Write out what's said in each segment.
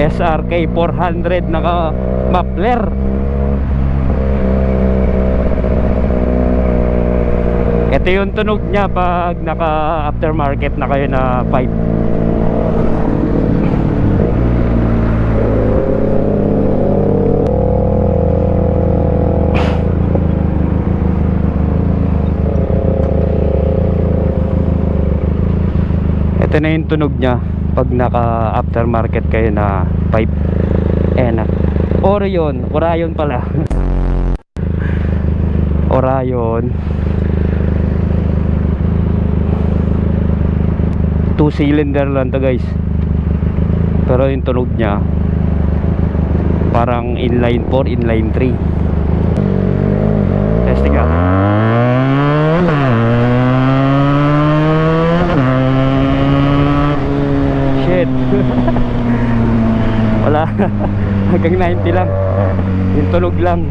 SRK 400 naka muffler. Ito yung tunog niya pag naka aftermarket na kayo na pipe. Ito na yung tunog niya pag naka aftermarket kayo na pipe. Ayan na, Orion pala. Orion 2-cylinder lang to guys, pero yung tunog niya parang inline 4, inline 3. Testing nga. Shit. Wala. Hanggang 90 lang yung tunog lang.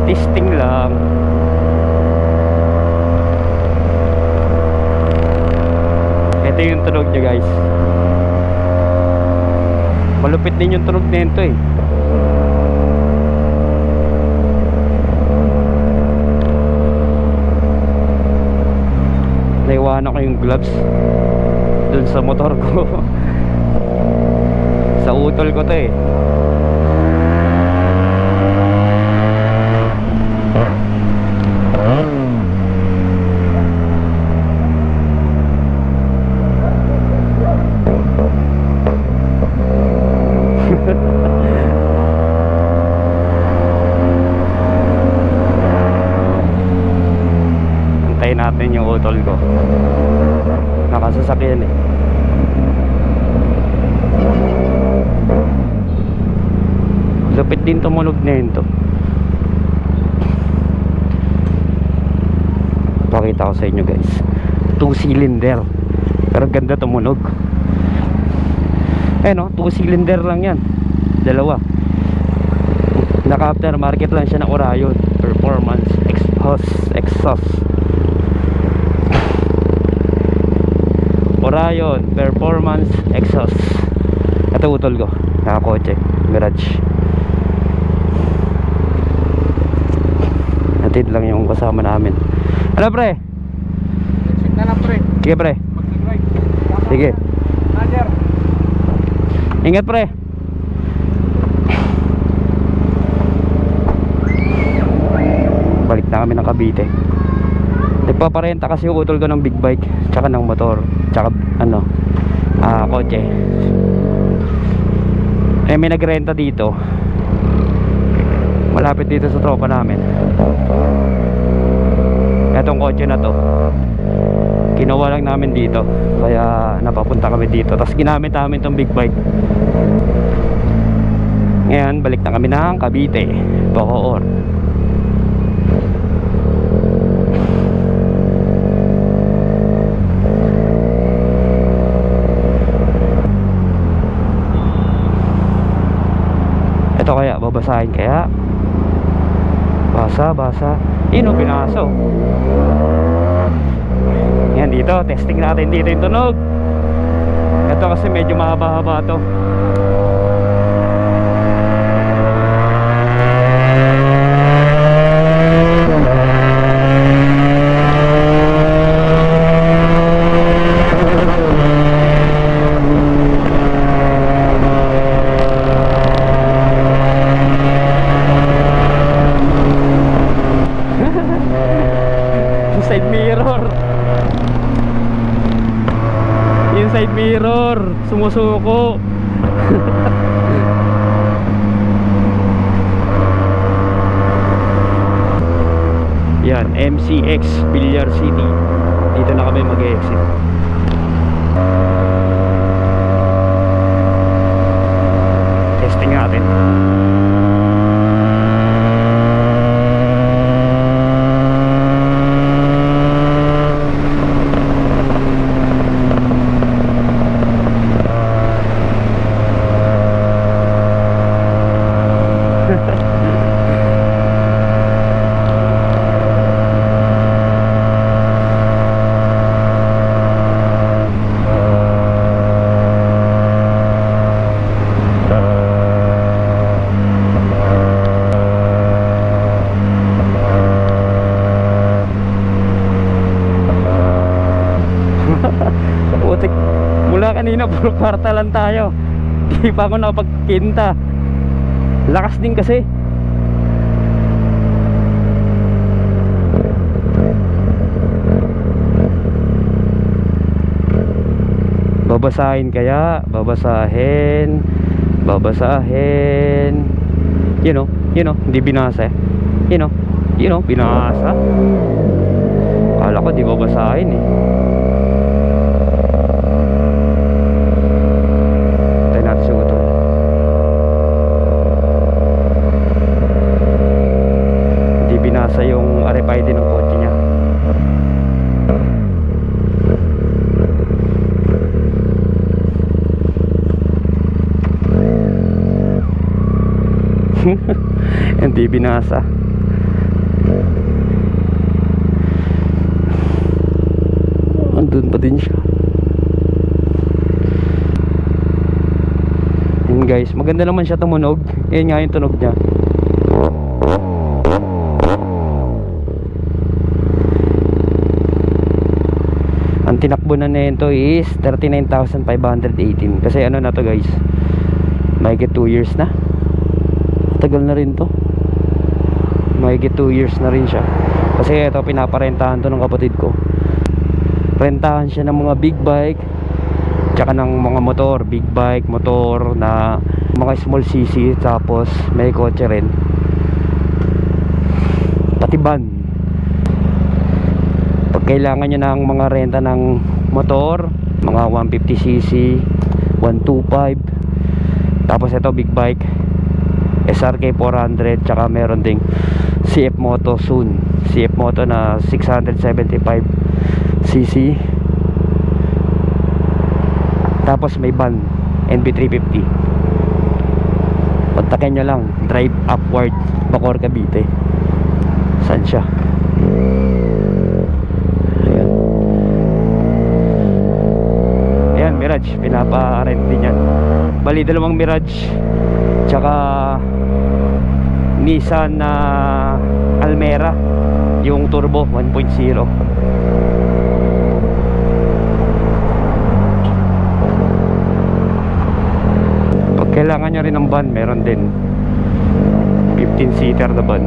Testing lang. Ito yung tunog niya guys. Malupit din yung tunog nito eh. Naiwanan ko yung gloves dun sa motor ko. Sa utol ko to eh. Antayin natin yung utol ko. Nakasasakyan eh. Lupit din tumunog na yun to. Pakita ko sa inyo guys, 2-cylinder pero ganda tumunog. Eh no, 2-cylinder lang yan, dalawa. Naka aftermarket lang siya na Orion Performance Exhaust. Orion Performance Exhaust. Ito utol ko, nakakotse, garage. Natid lang yung kasama namin. Ano pre? Check na lang pre. Sige pre. Sige. Roger. Ingat pre. Balik na kami ng Cavite. Nagpaparenta kasi yung utol ko ng big bike, tsaka ng motor, tsaka ano, kotse. Eh may nagrenta dito malapit dito sa tropa namin. Etong kotse na to kinuha lang namin dito, kaya napapunta kami dito, tapos ginamit namin tong big bike. Ngayon balik na kami ng Cavite, Bacoor. Ito kaya babasahin, kaya basa. Ino pinaso. Yan dito, testing natin dito yung tunog. Ito kasi medyo mahaba-haba to. Side mirror sumusuko. Yan, MCX Billiard City. Dito na kami mag-exit. Testing natin. kanina puro kwarta lang tayo. Di pa ako nakapagkinta. Lakas din kasi. Babasahin kaya? Babasahin. Babasahin. You know, hindi binasa eh. You know, binasa. Kala ko di babasahin eh. Tayo natin si Utol. Hindi binasa yung RFID ng kotse niya. Hindi binasa. Andun pa din siya. Yun guys, maganda naman siya tumunog. Yan nga yung tunog niya. Ang tinakbo na nito is 39,518. Kasi ano na to guys, mahigit 2 years na. Tagal na rin to. Mahigit 2 years na rin siya. Kasi ito pinaparentahan to ng kapatid ko. Rentahan siya ng mga big bike, tsaka ng mga motor, big bike, motor na mga small cc, tapos may kotse rin, pati van. Pag kailangan nyo ng mga renta ng motor, mga 150cc, 125, tapos ito big bike, SRK 400, tsaka meron ding CF Moto soon, CF Moto na 675cc, tapos may van NB350. Kontakin nyo lang, drive upward Bacoor, Cavite. Saan siya? Ayan. Ayan, Mirage, pinapa-rent din yan. Bali, dalawang Mirage tsaka Nissan na Almera, yung turbo 1.0. Pag kailangan nyo rin ng van, meron din 15-seater na van.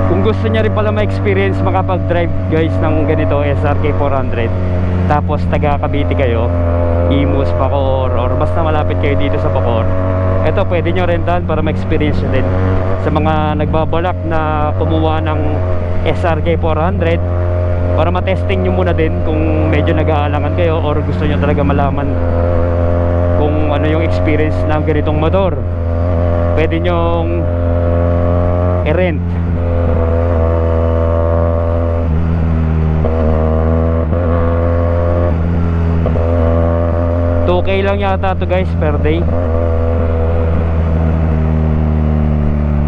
Kung gusto niya rin pala ma-experience makapag-drive guys ng ganito SRK 400, tapos taga Cavite kayo, Imus, Bacoor, or basta malapit kayo dito sa Bacoor, ito pwede nyo rentahan para ma-experience nyo din. Sa mga nagbabalak na kumuha ng SRK 400, para matesting nyo muna din kung medyo nag-aalangan kayo or gusto nyo talaga malaman kung ano yung experience ng ganitong motor, pwede nyong i-rent. 2K lang yata to guys per day.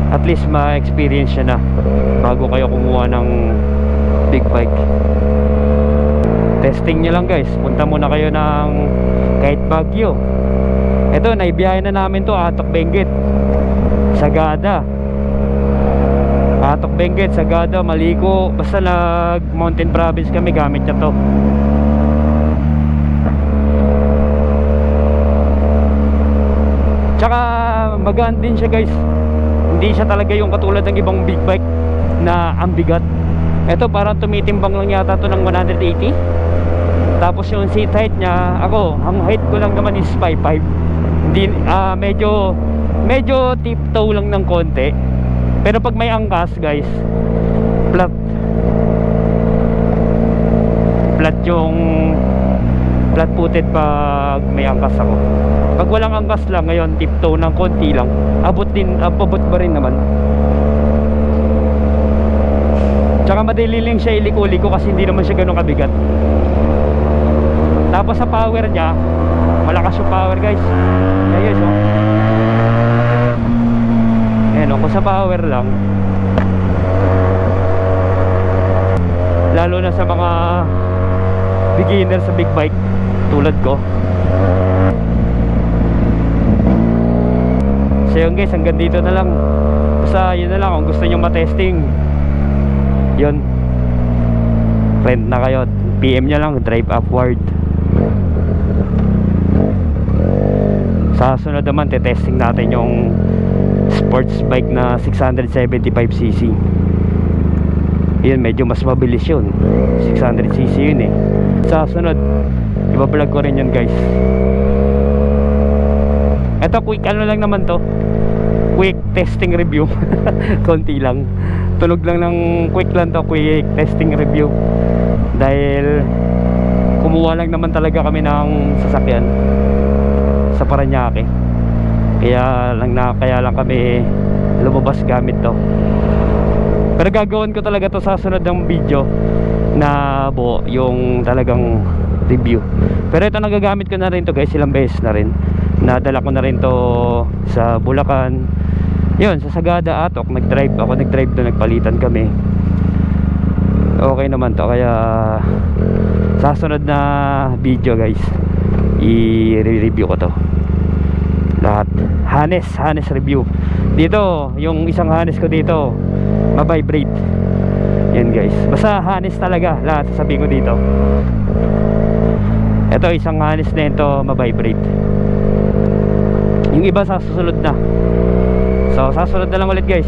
At least ma-experience siya na bago kayo kumuha ng big bike. Testing nyo lang guys. Punta muna kayo ng kahit Baguio. Ito, naibiyahe na namin to, Atok Benguet, Sagada. Atok Benguet, Sagada, Maliko. Basta nag mountain province kami, gamit niya to. Tsaka magaan din siya guys. Hindi siya talaga yung katulad ng ibang big bike na ang bigat. Ito parang tumitimbang lang yata to ng 180. Tapos yung seat height niya, ako, ang height ko lang naman is 5'5". Hindi, medyo tiptoe lang ng konti. Pero pag may angkas guys, flat yung flat footed pag may angkas ako. Pag walang angkas lang, ngayon tiptoe ng konti lang, abot ba rin naman. Tsaka madali lang siya iliko-liko kasi hindi naman siya ganun kabigat. Tapos sa power niya, malakas yung power guys. Ayun oh. Ayan oh, kung sa power lang, lalo na sa mga beginner sa big bike tulad ko. So yun guys, hanggang dito na lang. Basta yun na lang, kung gusto nyo matesting Yun, rent na kayo, PM nyo lang, drive upward. Sa sunod naman, testing natin yung sports bike na 675cc. Yun, medyo mas mabilis yun, 600cc yun eh. Sa sunod, ibablog ko rin yun guys. Ito, quick ano lang naman to, quick testing review. Konti lang, tunog lang ng quick lang to, quick testing review. Dahil kumuha lang naman talaga kami ng sasakyan sa Paranaque, kaya lang kami lumabas gamit to. Pero gagawin ko talaga to sa sunod ng video na buo, yung talagang review. Pero ito, nagagamit ko na rin to guys, ilang beses na rin. Nadala ko na rin to sa Bulacan, yun, sa Sagada, Atok, nag-drive doon, nagpalitan kami. Okay naman to, kaya sa sunod na video guys, i-review ko to lahat. Harness review. Dito, yung isang harness ko dito, ma-vibrate. Yan guys, basta harness talaga lahat, sasabihin ko dito. Ito, isang harness na ito, ma-vibrate. Yung iba sa susunod na. So sa susunod na lang ulit guys.